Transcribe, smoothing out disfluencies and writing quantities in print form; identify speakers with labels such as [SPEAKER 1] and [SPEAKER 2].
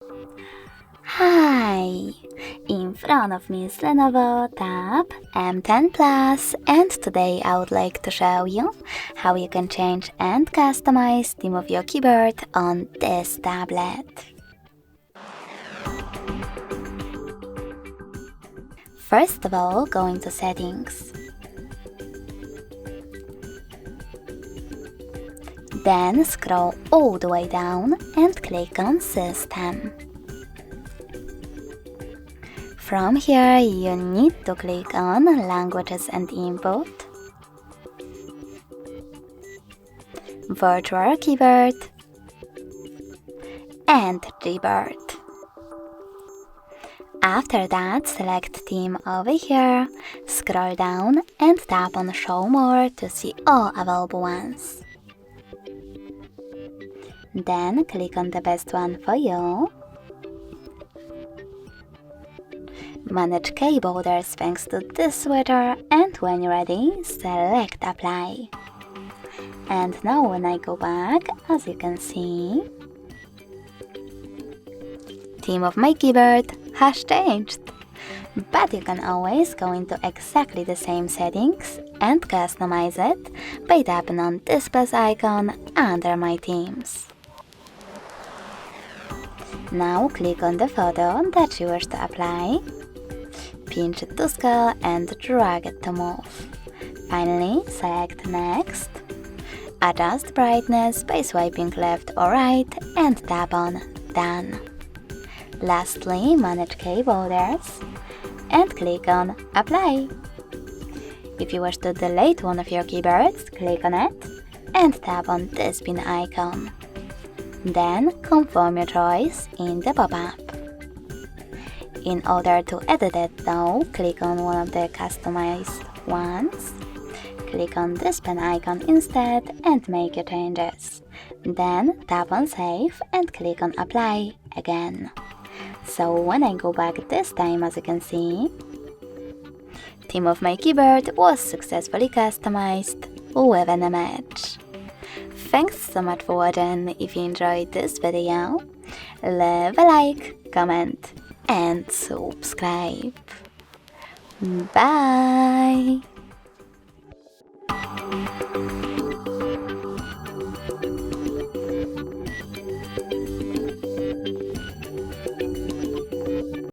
[SPEAKER 1] Hi! In front of me is Lenovo TAB M10 Plus, and today I would like to show you how you can change and customize the theme of your keyboard on this tablet. First of all, go into Settings. Then scroll all the way down and click on System. From here, you need to click on Languages and Input, Virtual Keyboard, and Gboard. After that, select Theme over here, scroll down and tap on Show More to see all available ones. Then click on the best one for you. Manage keyboarders thanks to this switcher, and when you're ready, select Apply. And now when I go back, as you can see, theme of my keyboard has changed. But you can always go into exactly the same settings and customize it by tapping on this plus icon under My Themes. Now click on the photo that you wish to apply, pinch it to scale and drag it to move. Finally, select Next, adjust brightness by swiping left or right and tap on Done. Lastly, manage keyboarders and click on Apply. If you wish to delete one of your keyboards, click on it and tap on this pin icon. Then confirm your choice in the pop-up. In order to edit it though, click on one of the customized ones, click on this pen icon instead and make your changes. Then tap on Save and click on Apply again. So when I go back this time, as you can see, theme of my keyboard was successfully customized with an image. Thanks so much for watching. If you enjoyed this video, leave a like, comment and subscribe. Bye!